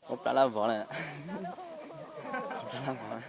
Một đã là vỏ này. Một đã là vỏ.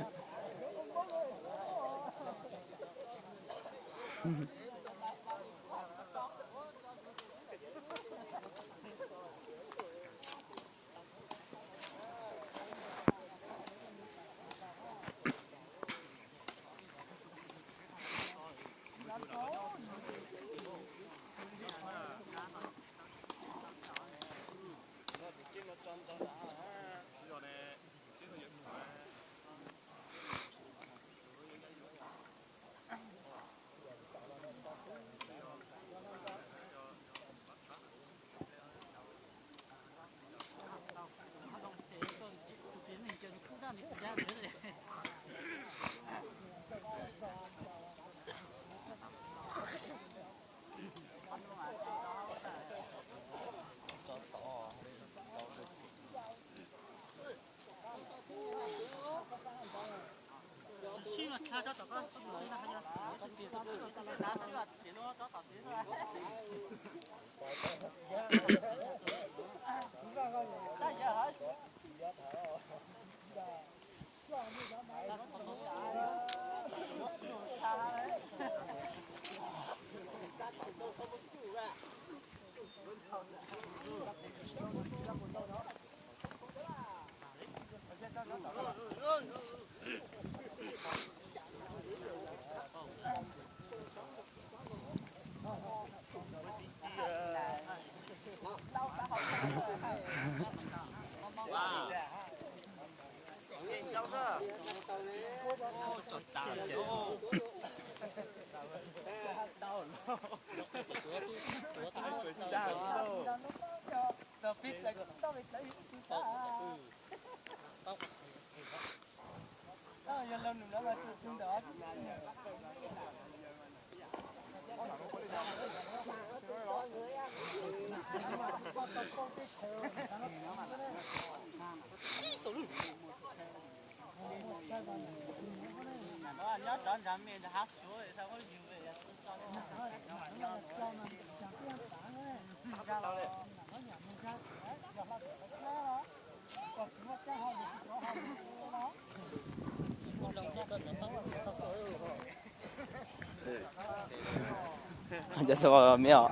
Chắc sao mèo.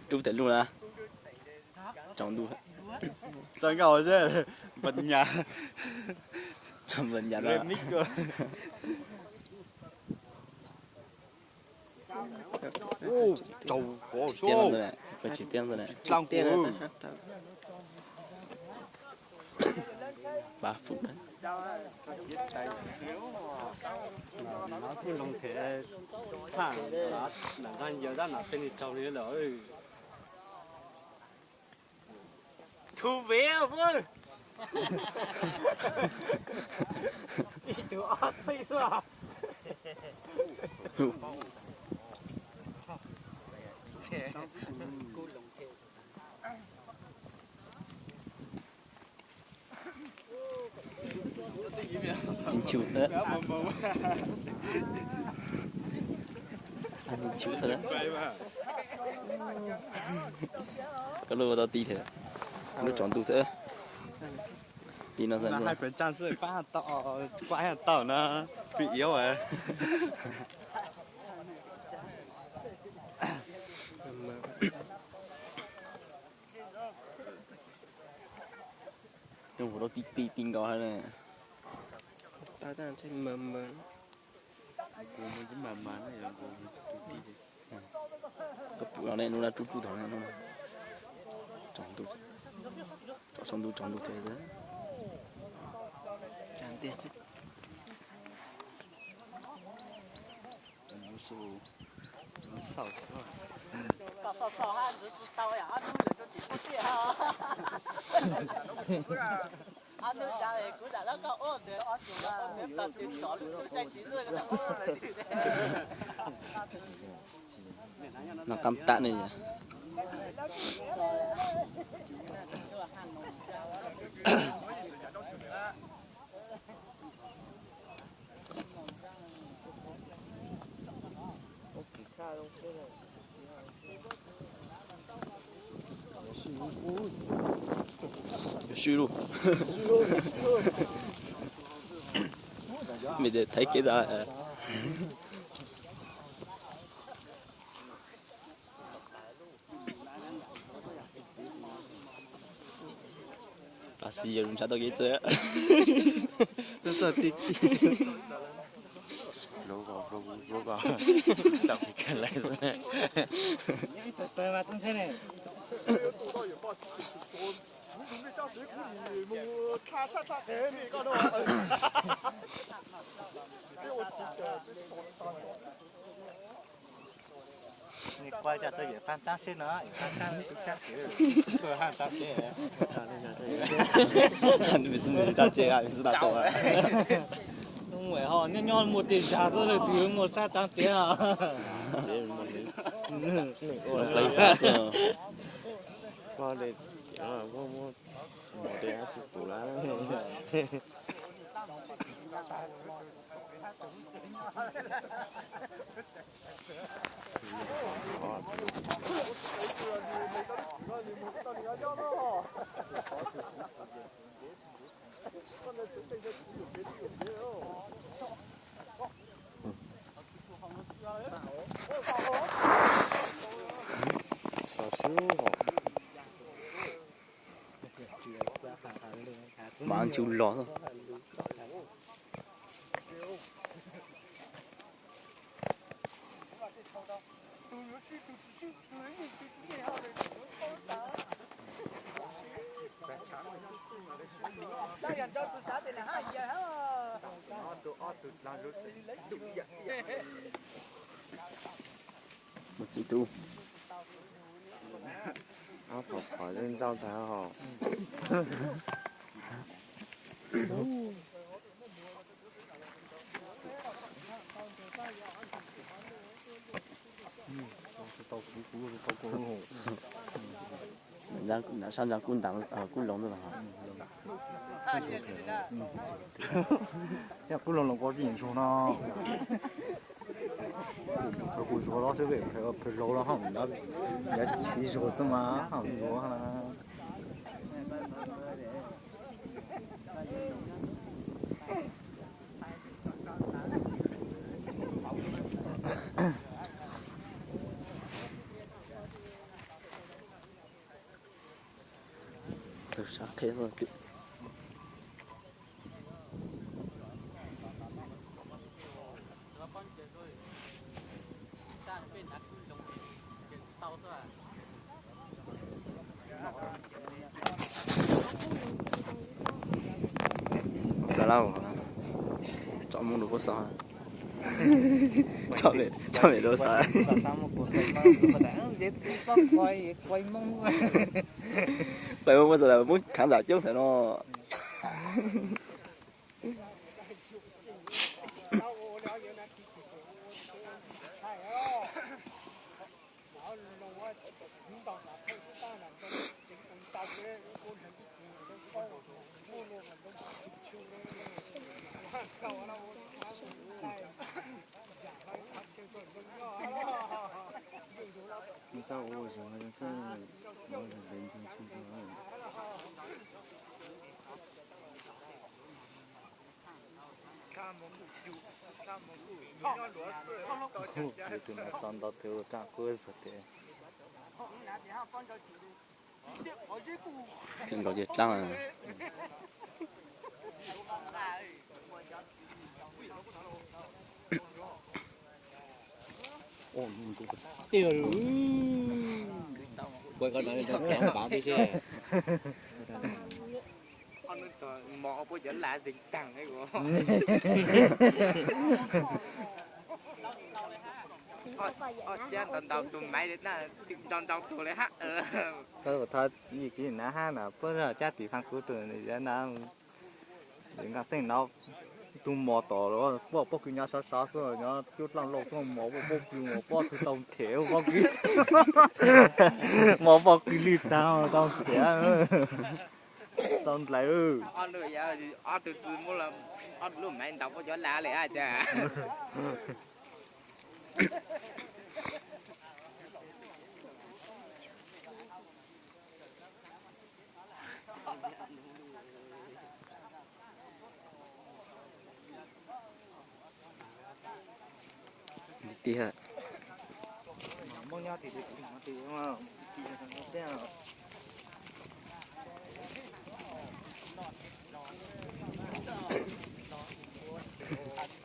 Chú thấy luôn à? Trong đu. Trong cầu chứ, bên nhà. Trong bên nhà đó. Remix cơ. Ô, trâu cổ số. Tiền rồi này, phải chỉ tiền rồi này. Long tiền rồi. 3 phút đấy. nó thì long thể thẳng đó là đang giờ đang là bên đi trâu đi rồi thu vé thôi đi từ ớt xây ra Chín chịu nữa. Anh chịu sao đó? Có lúc tao tí thế. Nó chọn tụ thế. Tí nó dần luôn. Hai quyển trang sức quá hạt tỏ nó bị yếu rồi. Nhưng mà nó tí tinh cao hay này. ta đang trên mầm Cô mới chỉ mầm này là cô tí đi. Cái bụi này nó là chút thằng này nó. Chọn tụ. Chọn tụ thế đấy. Chẳng tiền chứ. Nó sổ. Nó sầu thôi. Cậu sầu ha, rồi tao ya, nó để cho chị có tiền ha. Anh nói ra này cũng đã nó có ổn được, nếu ta tiền xỏ được tôi xanh tí rồi cái thằng này thì Nó cam tạ này nhỉ? 虚入，没得太给他。Así yo nunca toqué eso. Nó sợ tí lâu gò đọc cái cái này rồi tôi mà không thế này quay cho tôi để phan trang xin nó phan trang tự sát cửa hàng trang chế Anh biết gì ta chơi à, biết ta chơi à. không phải họ nhon một tiền trả rồi là thứ một sát trang chế à chế một Nó lấy phát rồi. qua đây có một để ăn chụp tủ lá sao xíu Mà anh chịu ló rồi. Một chị tu. áo phở khỏi lên rau thả họ Mình sang ra quân đảng quân lồng rồi hả? chắc cũng là có tiền số nó tôi cũng số đó sẽ phải lâu lắm không đó giá trị số xem mà không số hả Từ sáng thế rồi. Đã lâu chọn món đồ có sao chọn để đồ sao quay mông vậy không bao giờ là muốn khán giả trước phải nó sao ôi rồi nó nó đến trong chung rồi từ nó toàn đó theo trang cơ sở thế thì có chuyện trăng là tiêu quay con nói nó kẹo bảo đi xe mỏ bố dẫn lại dính tặng ấy của gian tận đầu tụi mày đến là tròn tròn tụi lấy hát cái thật gì cái nã ha là bữa giờ cha tỷ phan cứu tụi này ra nào những cái sinh nó tụi mò tỏ rồi bố cứ nhá sáu rồi nhá chút lăng lộc xong mò bố cứ mò bố cứ tông thේo bố cứ mò bố cứ lít tao tông thේo tông lại ăn rồi giờ ăn từ từ mua là ăn lúc mày đọc có gió lá lại à cha đi hả bao nhiêu thì mà nó sẽ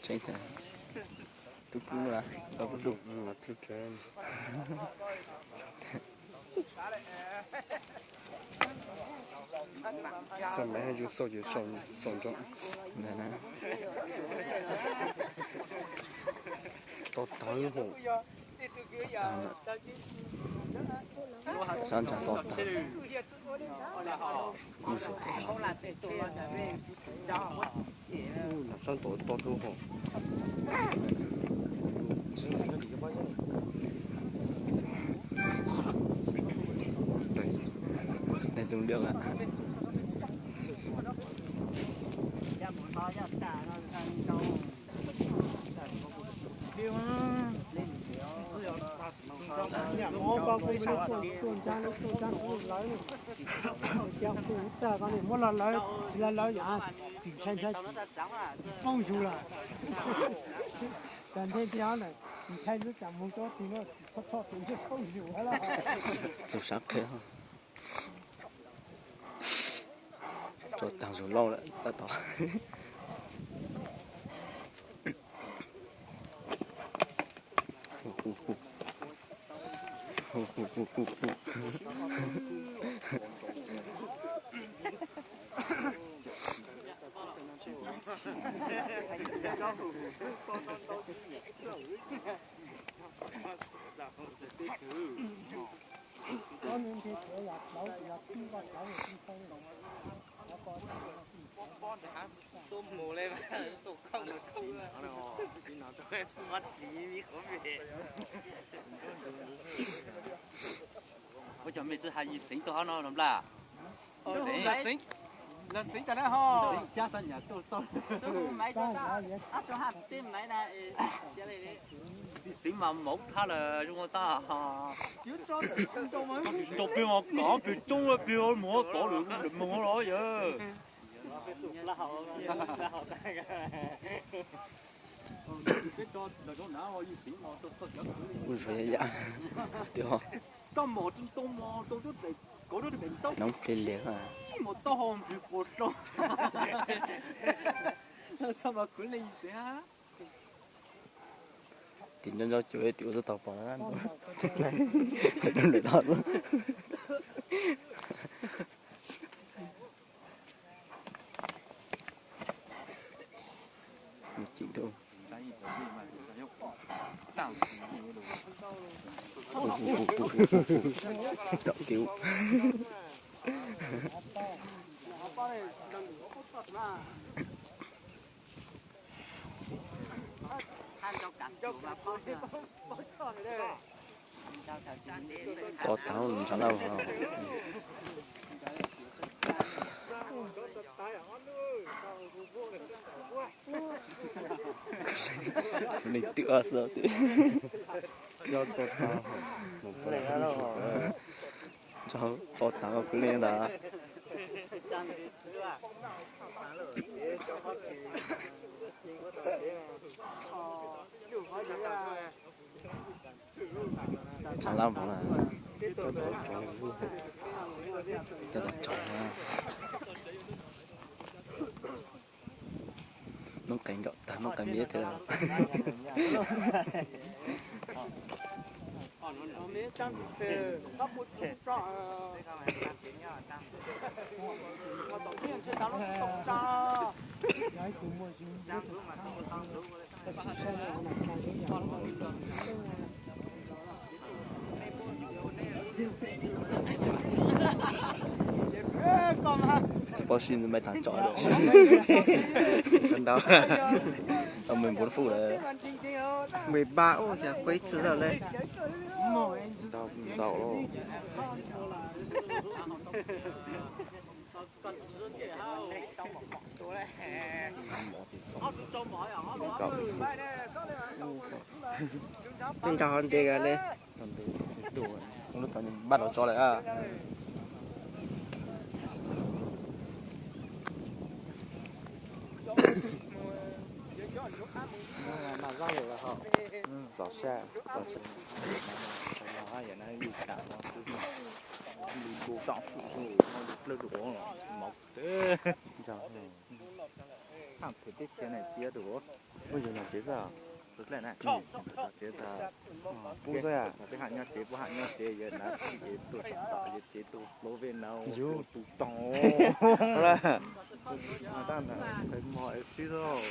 tránh thật đúng đúng là đâu có đúng là thứ trên sao mấy hai chú sâu gì sống sống trong nè nè to tới hồ tao sáng chẳng to tao cú sụt tao là sao to to tới hồ này dùng được ạ phong chú là咱这边呢，你看你咱们这这个他真是phong chú了。 dù sắc thế hả cho tao dù lâu đấy ta tỏ tôm mù lên mà tụt không được không nó tôi mất gì biết có về bây giờ mình chỉ hay sinh to nó làm là sinh là xí cả đó ho cha sinh nhà tôi xong máy cho ta áp cho hạt tim máy này cái này đi sinh mà một thà là chúng ta chứ sao không cho mới cho bên họ có bên trong là bên họ mua có được được mua nó vậy là họ cái cho là chỗ nào đi sinh mà tôi sợ ui phải dạ được không tôm mỏ trên tôm mỏ tôm chút để có được mình tôm nóng lên liền à một tôm hòm bị bột trong sao mà cứ lên thế hả thì nó chửi tiểu rất tao bỏ nó phải đừng để đó luôn một chị thôi đậu cứu có tao làm sao đâu mình tự sợ tự do to tao một cái cho to tao cứ lên đó chẳng làm phải là cho nó chọn nó cảnh gạo ta nó cảnh biết thế nào bao xin mấy thằng chọi rồi chân đó mình 4 phút rồi 13 ô kìa quấy chữ rồi lên tao tao luôn mình chọn tiền rồi lên lúc thằng bắt đầu cho lại à mà rau rồi là họ gió xa gió xa nó hiện nay bị cảm nó cứ bị bộ trọng phụ nó được lơ đổ mọc thế gió thằng thời tiết thế này chia đổ bây giờ là chế ra rất là này chế ra bố rồi à cái hạt nhau chế giờ là chế tụ trọng tạo chế tụ lố về nào tụ to là mà ta thấy mọi thứ rồi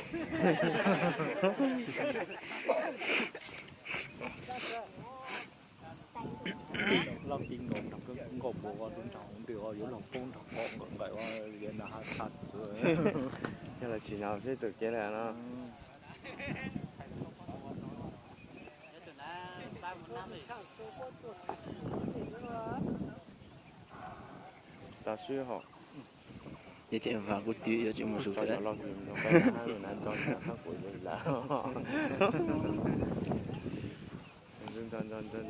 lòng tin ngộp đọc cái ngộp bộ con đúng trọng cũng được giữa lòng phong trọng họ cũng vậyว่าเรียนlà thật rồi thế là chỉ nào phía từ kia là nó ta suy họ giờ chị vào cái tiêu giờ chị một số cho đấy nó lo gì nó phải hai người nan cho nó khác của mình là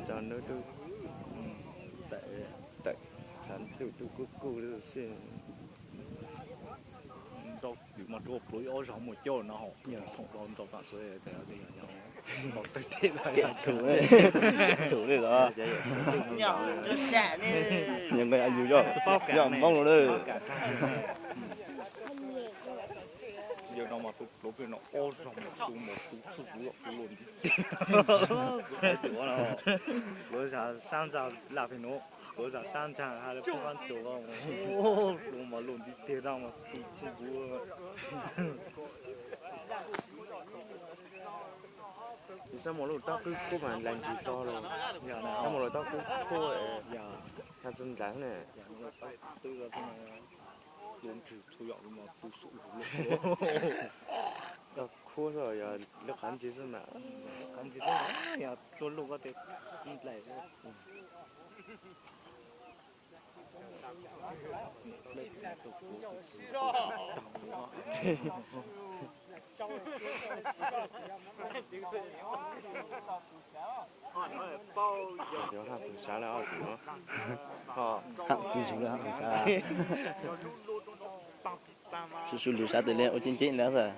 chân nữa tôi tại chân tôi cứ được xin đâu từ mà đồ lối ở trong một chỗ nó học nhiều không còn trong tận số này thì nhau một cái thế là thử đi đó nhỏ nó xả đi nhưng mà anh nhiều cho giờ mong rồi đấy giờ nó mà tụt lối về nó ở trong một tụt luôn lối ra sang ra là phải nó lối ra sang ra hay là không ăn chỗ không lối mà luôn đi theo ra mà tụt chịu thì sao một lúc tao cứ cố mà làm gì so rồi sao một lúc tao cứ cố giờ theo chân trắng này tư là cái này luôn chỉ thu dọn mà tu sụp luôn tao cố rồi giờ lúc hắn chỉ là anh chỉ có nhà luôn luôn có thể lại giờ hắn chỉ sáng là gì nữa họ hạng sư chúng ta sao sư lùi sát từ lên ở trên trên nữa rồi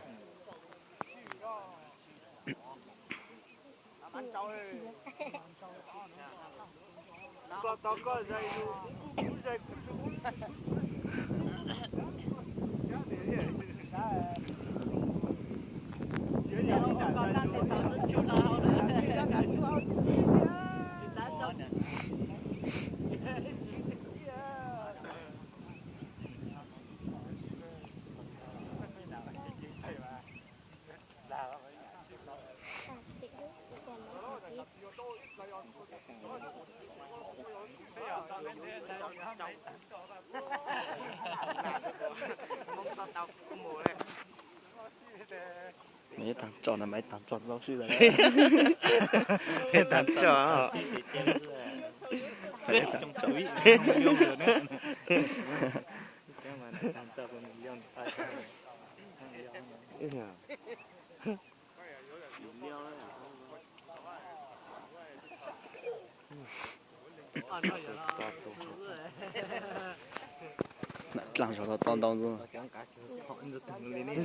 mấy thằng tròn là mấy thằng tròn giáo sư rồi hiện tại chờ phải trong chuỗi million rồi đấy cái mà làm cho con million phải cái gì làm sao to to luôn chẳng cả họ rất từng lên đấy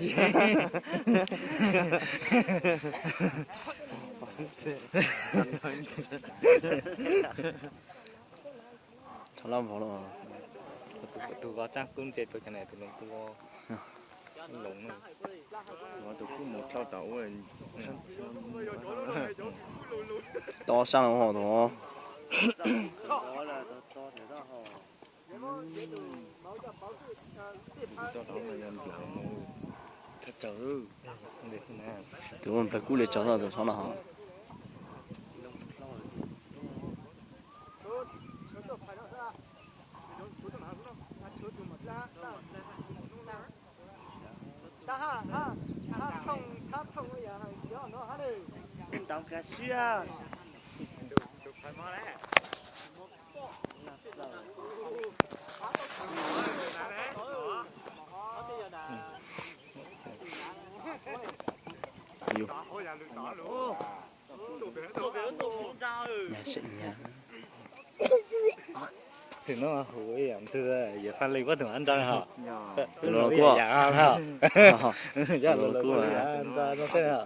cháu làm vào rồi tụi có chắc cũng chết với cái này tụi nó tụi lủng rồi nó tụi cứ một sao tàu rồi to sang là họ đó cho nó là nhân lòng thật chữ tụi mình phải cú lên cháu rồi sau nào tao cá xia nhiều nhà xịn nhà thì nó hủi em chưa giờ phan lên quá thường ăn trăng hả Từ nó qua. dạ ăn hả dạ Nó là qua. ăn ra nó thế hả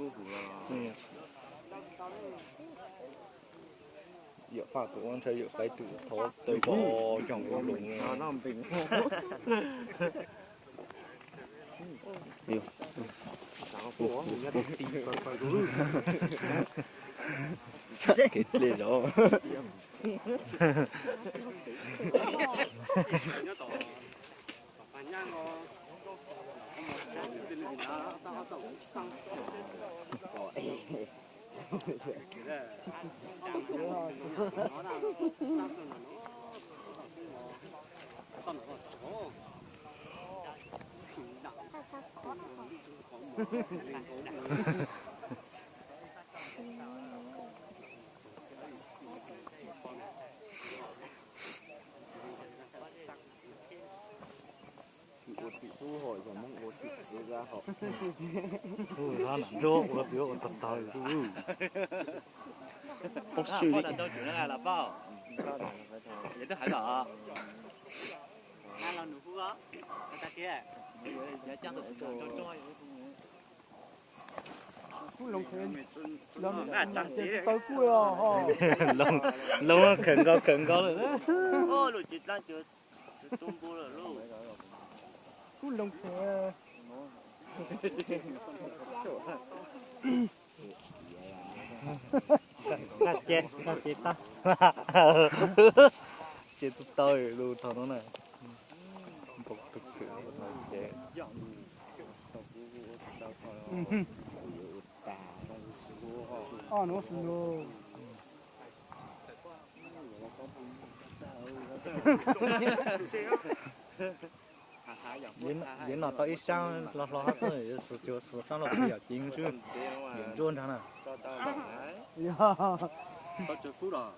giờ pha tụi ăn chơi giờ phải tụi thọ tới bò chồng con lùng nó không tỉnh Yêu. cháu của người ta tìm phải Kết lên rồi. thu hồi của mong ô thị ra họ nó nằm rô nó biểu tập tàu Bốc suy đi.都煮了啦，包，也都还好。那老奴夫啊，大姐，也这样都是中中vui lòng khen lòng à chẳng chỉ tới vui à lông lông khẩn cao rồi đấy ô rồi chỉ đang chưa tung bố rồi luôn vui lòng khen cắt chết ta chết tôi luôn thằng nó này phục thực sự chết nó xin luôn diễn nó tới sang lo hết rồi sự chiều sự sang lo bây giờ chính chứ diễn trôn thằng nào cho tao bảo đấy tao chưa phút rồi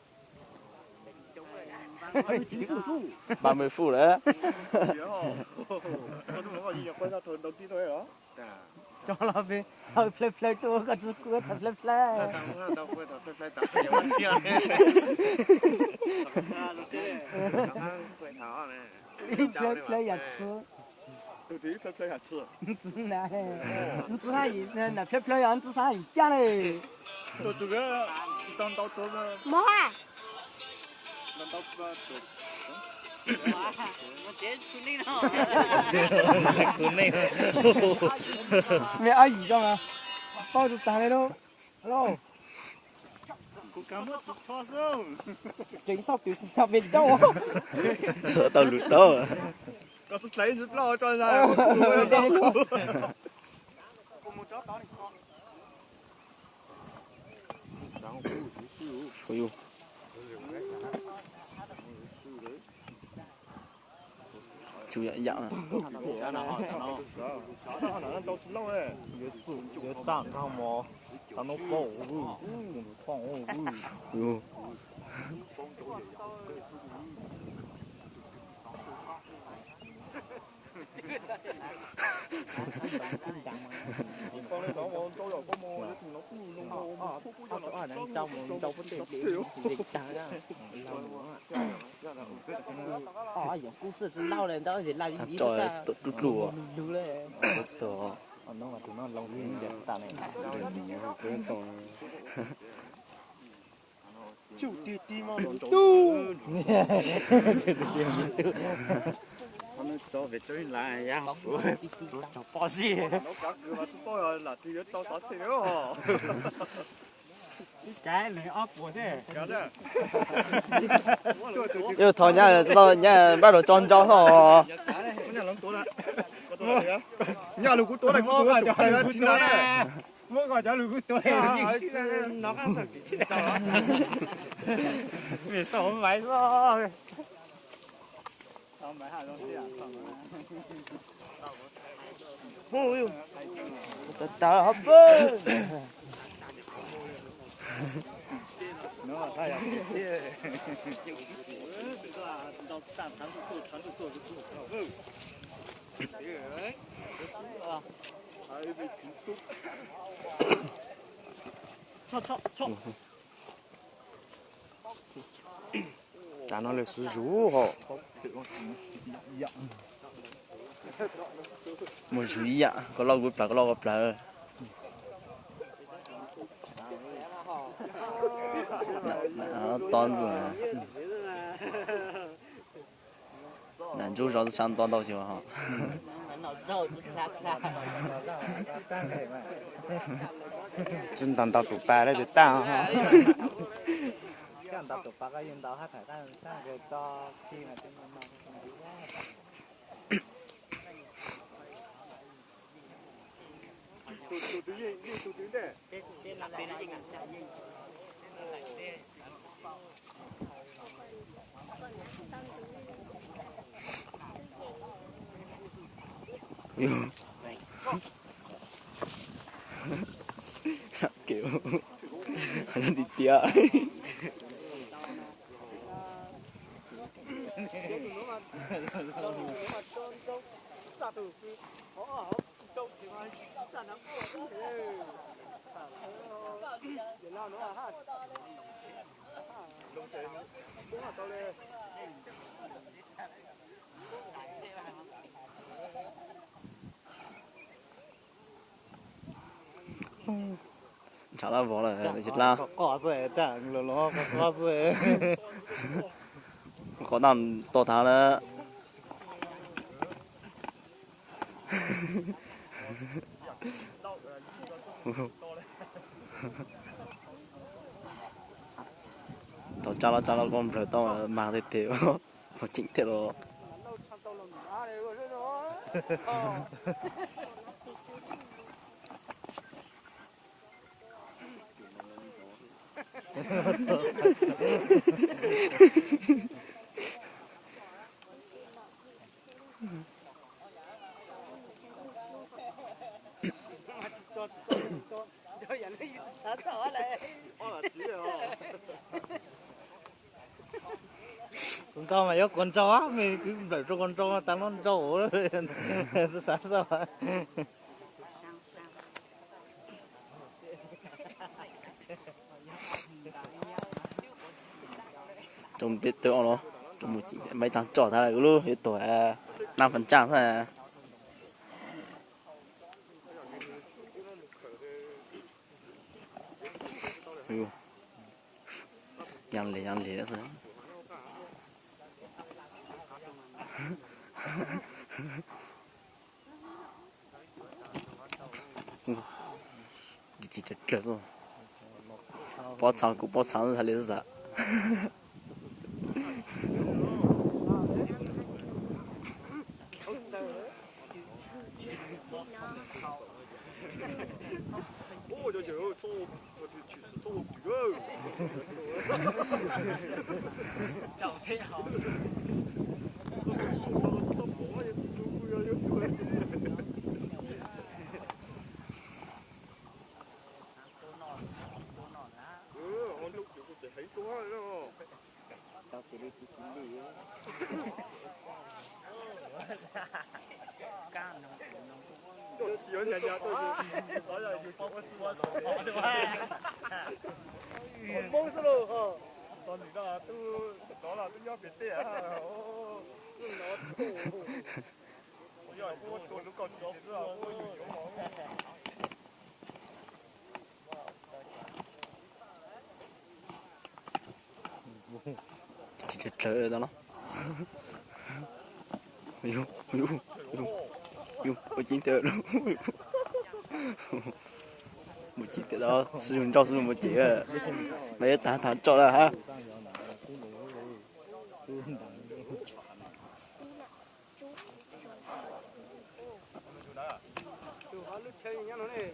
30 phút đấy. con đúng rồi gì quay ra thường đầu tiên thôi hả cho là về hơi play play tôi có chút cứ thật play play tao quên thật play tao nhiều mất tiền quên tháo này play play ya吃 từ tí play hạt sữa này你吃啥意思那 play play 呀你吃啥意思嘞 tôi chụp cái tao tao tôi Mua à? tao tao nó chết xuống đi nào mẹ ai gì cho mà bao chục tàng này đâu alo cố gắng mất cho xong chính xác tiểu sinh học bên châu Tao lụt đó. có chút lấy rất lo cho ra Yêu. Chú dạng dạng à. tao chỉ lâu đấy nhớ tạm thao mò tao nó cổ phong Yêu. con này nó mò trâu rồi có mò thì nó cứ nó ở đây trong có tiền dịch tàng ra giờ cũng sự chỉ lau lên đó thì làm gì Trời ơi, tụt lùa. lú lên Sợ. nó mà tụi nó lòng riêng vậy tao này chịu tì tì mà nó nó cho về chơi lại ya cho bao gì nó cả cửa mà chúng tôi là thì tao sát chết nữa cái này ốc của thế cả đấy Yêu thôi nha, nha bắt đầu tròn tròn thôi. nhà lắm tối lại có tối lại nhà lũ tối lại cũng tối chụp tay ra chín lá này mua gọi cho lũ tôi nó ăn sợ cái chào vì sao không phải rồi không phải hai đồng tiền ôi tao hấp bơ nó là thay à 啥那里是如何？ một chú ý ạ, có lo gục là có lo gục là nó to rồi男主要是想当导游哈，真当到主办了就当哈。 cái anh đọc được ba cái yên tao hát phải đang cái cho khi mà trên nó kiểu nó đi tia. Chả là vỏ là chết la. có rồi chẳng là nó có rồi Có nằm to thả nữa. Tao cho nó con rồi tao mang đi tiêu, nó chính thế rồi. chúng ta mà có con chó mình cứ đợi cho con chó tao nó trâu rồi sáng sao Trong biết tượng nó, trong một chỉ mấy thằng trỏ ra là luôn, hết tuổi 5% thôi à. Nhăn lì đó thôi. Chỉ trật luôn. Bó sáng cũng bó sáng rồi lấy ra. Chỉ trời đó nó. Một chín tờ luôn. Một chín tờ đó sử dụng một chỉ à. Mấy thằng cho là ha. Chú họ lúc chơi nhá nó này.